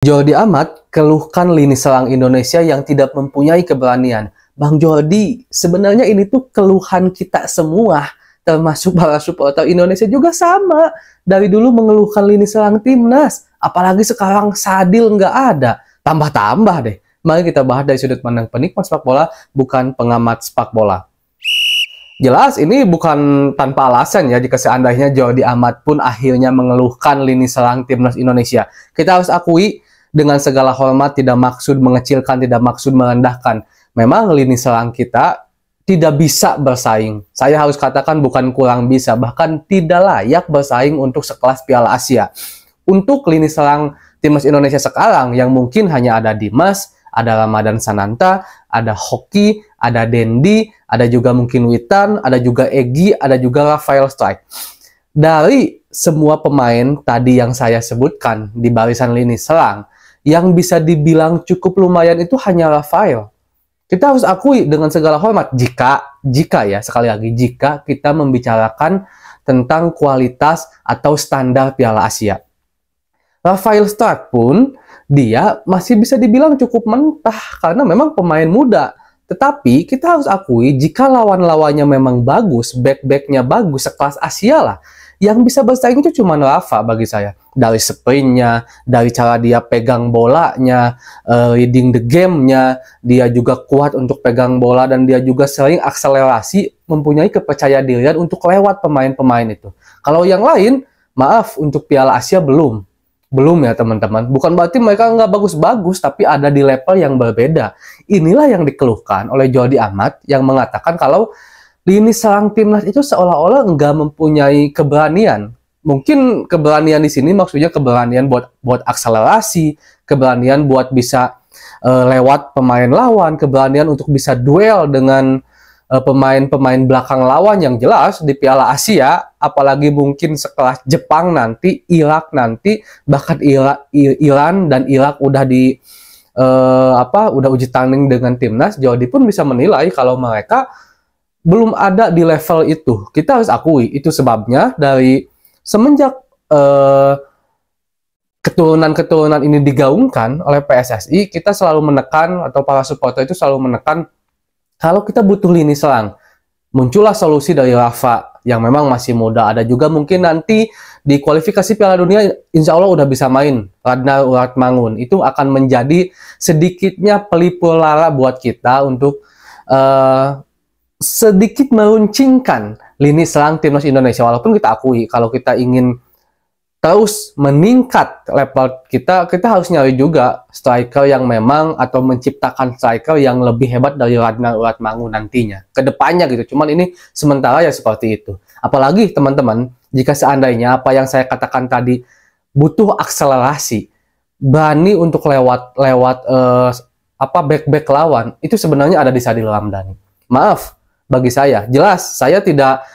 Jordi Amat keluhkan lini serang Indonesia yang tidak mempunyai keberanian. Bang Jordi, sebenarnya ini tuh keluhan kita semua, termasuk para supporter Indonesia juga sama. Dari dulu mengeluhkan lini serang timnas, apalagi sekarang Sadil nggak ada. Tambah-tambah deh. Mari kita bahas dari sudut pandang penikmat sepak bola, bukan pengamat sepak bola. Jelas ini bukan tanpa alasan ya jika seandainya Jordi Amat pun akhirnya mengeluhkan lini serang timnas Indonesia. Kita harus akui dengan segala hormat, tidak maksud mengecilkan, tidak maksud merendahkan. Memang lini serang kita tidak bisa bersaing. Saya harus katakan bukan kurang bisa, bahkan tidak layak bersaing untuk sekelas Piala Asia. Untuk lini serang timnas Indonesia sekarang yang mungkin hanya ada Dimas, ada Ramadan Sananta, ada Hoki, ada Dendi, ada juga mungkin Witan, ada juga Egy, ada juga Rafael Strike. Dari semua pemain tadi yang saya sebutkan di barisan lini serang, yang bisa dibilang cukup lumayan itu hanya Rafael. Kita harus akui dengan segala hormat, jika ya, sekali lagi, jika kita membicarakan tentang kualitas atau standar Piala Asia. Rafael Strike pun, dia masih bisa dibilang cukup mentah, karena memang pemain muda. Tetapi kita harus akui, jika lawan-lawannya memang bagus, back-backnya bagus, sekelas Asia lah, yang bisa bersaing itu cuma Rafa bagi saya. Dari sprintnya, dari cara dia pegang bolanya, reading the game-nya, dia juga kuat untuk pegang bola, dan dia juga sering akselerasi, mempunyai kepercayaan dirian untuk lewat pemain-pemain itu. Kalau yang lain, maaf, untuk Piala Asia belum ya teman-teman. Bukan berarti mereka nggak bagus-bagus, tapi ada di level yang berbeda. Inilah yang dikeluhkan oleh Jordi Amat yang mengatakan kalau lini serang timnas itu seolah-olah nggak mempunyai keberanian. Mungkin keberanian di sini maksudnya keberanian buat akselerasi, keberanian buat bisa lewat pemain lawan, keberanian untuk bisa duel dengan pemain-pemain belakang lawan yang jelas di Piala Asia, apalagi mungkin sekelas Jepang nanti, Irak nanti, bahkan Iran dan Irak udah udah uji tanding dengan timnas. Jordi pun bisa menilai kalau mereka belum ada di level itu. Kita harus akui, itu sebabnya dari semenjak keturunan-keturunan ini digaungkan oleh PSSI, kita selalu menekan, atau para supporter itu selalu menekan, kalau kita butuh lini serang, muncullah solusi dari Rafa yang memang masih muda. Ada juga mungkin nanti di kualifikasi Piala Dunia, insya Allah udah bisa main Radna Uratmangun. Itu akan menjadi sedikitnya pelipur lara buat kita untuk sedikit meruncingkan lini serang timnas Indonesia. Walaupun kita akui kalau kita ingin terus meningkat level kita harus nyari juga striker yang memang, atau menciptakan striker yang lebih hebat dari Radna Uratmangun nantinya ke depannya gitu. Cuman ini sementara ya seperti itu. Apalagi teman-teman, jika seandainya apa yang saya katakan tadi butuh akselerasi, berani untuk lewat back-back lawan, itu sebenarnya ada di Sadil Ramdhani. Maaf bagi saya, jelas saya tidak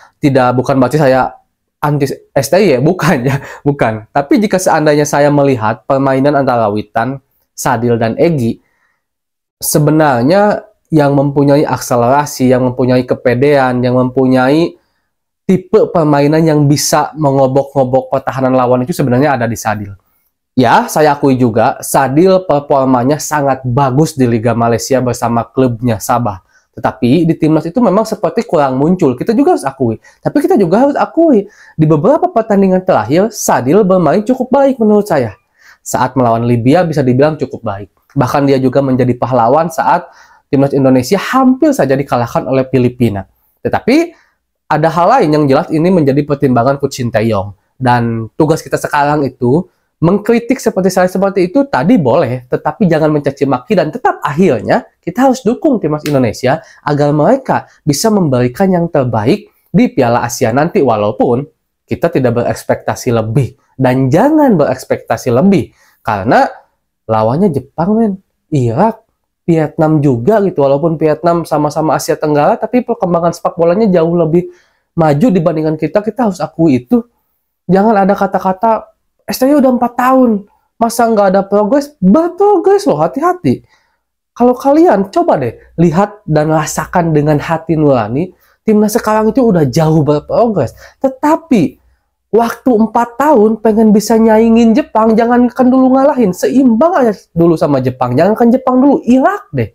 bukan berarti saya anti STY, bukan ya, bukan. Tapi jika seandainya saya melihat permainan antara Witan, Sadil, dan Egy, sebenarnya yang mempunyai akselerasi, yang mempunyai kepedean, yang mempunyai tipe permainan yang bisa mengobok-ngobok pertahanan lawan itu sebenarnya ada di Sadil. Ya, saya akui juga, Sadil performanya sangat bagus di Liga Malaysia bersama klubnya Sabah. Tetapi di timnas itu memang seperti kurang muncul. Kita juga harus akui. Tapi kita juga harus akui, di beberapa pertandingan terakhir, Sadil bermain cukup baik menurut saya. Saat melawan Libya bisa dibilang cukup baik. Bahkan dia juga menjadi pahlawan saat timnas Indonesia hampir saja dikalahkan oleh Filipina. Tetapi ada hal lain yang jelas ini menjadi pertimbangan Coach Sinteyong. Dan tugas kita sekarang itu mengkritik seperti saya seperti itu tadi boleh, tetapi jangan mencaci maki, dan tetap akhirnya kita harus dukung timnas Indonesia agar mereka bisa memberikan yang terbaik di Piala Asia nanti, walaupun kita tidak berekspektasi lebih. Dan jangan berekspektasi lebih, karena lawannya Jepang, men, Irak, Vietnam juga gitu. Walaupun Vietnam sama-sama Asia Tenggara, tapi perkembangan sepak bolanya jauh lebih maju dibandingkan kita harus akui itu. Jangan ada kata-kata STY udah 4 tahun, masa nggak ada progres? Berprogres loh, hati-hati. Kalau kalian coba deh lihat dan rasakan dengan hati nurani, timnas sekarang itu udah jauh berprogres. Tetapi waktu 4 tahun pengen bisa nyaingin Jepang, jangankan dulu ngalahin, seimbang aja dulu sama Jepang, jangankan Jepang dulu, Irak deh.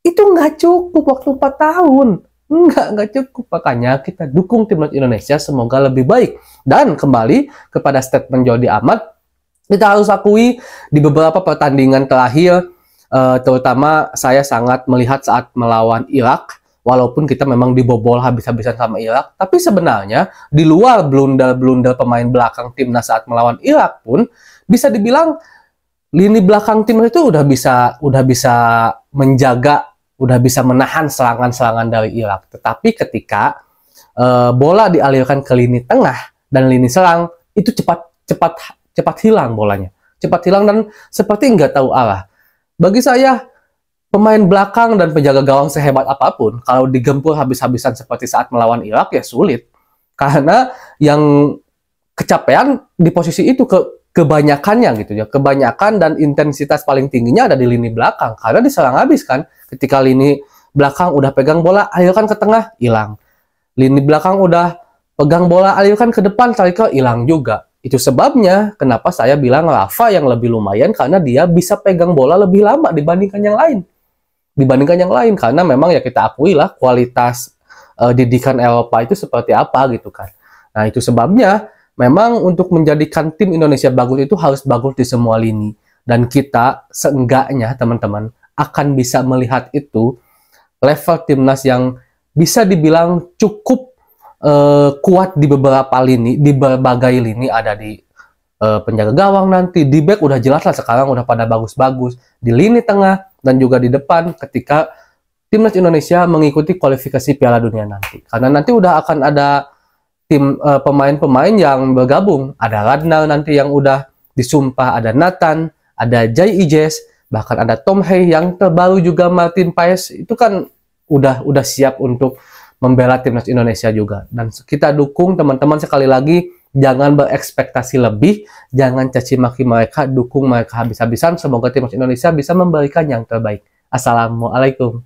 Itu nggak cukup waktu 4 tahun. Nggak cukup. Makanya kita dukung timnas Indonesia semoga lebih baik. Dan kembali kepada statement Jordi Amat, kita harus akui di beberapa pertandingan terakhir, terutama saya sangat melihat saat melawan Irak, walaupun kita memang dibobol habis-habisan sama Irak, tapi sebenarnya di luar blunder-blunder pemain belakang timnas saat melawan Irak pun bisa dibilang lini belakang timnas itu udah bisa menjaga, udah bisa menahan serangan-serangan dari Irak. Tetapi ketika bola dialirkan ke lini tengah dan lini serang, itu cepat hilang bolanya, cepat hilang dan seperti nggak tahu arah. Bagi saya, pemain belakang dan penjaga gawang sehebat apapun, kalau digempur habis-habisan seperti saat melawan Irak, ya sulit. Karena yang kecapean di posisi itu kebanyakannya gitu ya. Kebanyakan dan intensitas paling tingginya ada di lini belakang. Karena diserang habis kan. Ketika lini belakang udah pegang bola, alirkan ke tengah, hilang. Lini belakang udah pegang bola, alirkan ke depan, tarik ke hilang juga. Itu sebabnya kenapa saya bilang Rafa yang lebih lumayan, karena dia bisa pegang bola lebih lama dibandingkan yang lain. Karena memang ya kita akui lah kualitas didikan Eropa itu seperti apa gitu kan. Nah itu sebabnya memang untuk menjadikan tim Indonesia bagus itu harus bagus di semua lini. Dan kita seenggaknya teman-teman akan bisa melihat itu level timnas yang bisa dibilang cukup kuat di beberapa lini, di berbagai lini, ada di penjaga gawang nanti, di back udah jelas lah sekarang udah pada bagus-bagus, di lini tengah dan juga di depan ketika timnas Indonesia mengikuti kualifikasi Piala Dunia nanti. Karena nanti udah akan ada tim pemain-pemain yang bergabung, ada Radnar nanti yang udah disumpah, ada Nathan, ada Jai Ijes, bahkan ada Tom Hei yang terbaru juga Martin Paes, itu kan udah siap untuk membela timnas Indonesia juga. Dan kita dukung teman-teman, sekali lagi jangan berekspektasi lebih, jangan caci maki mereka, dukung mereka habis-habisan. Semoga timnas Indonesia bisa memberikan yang terbaik. Assalamualaikum.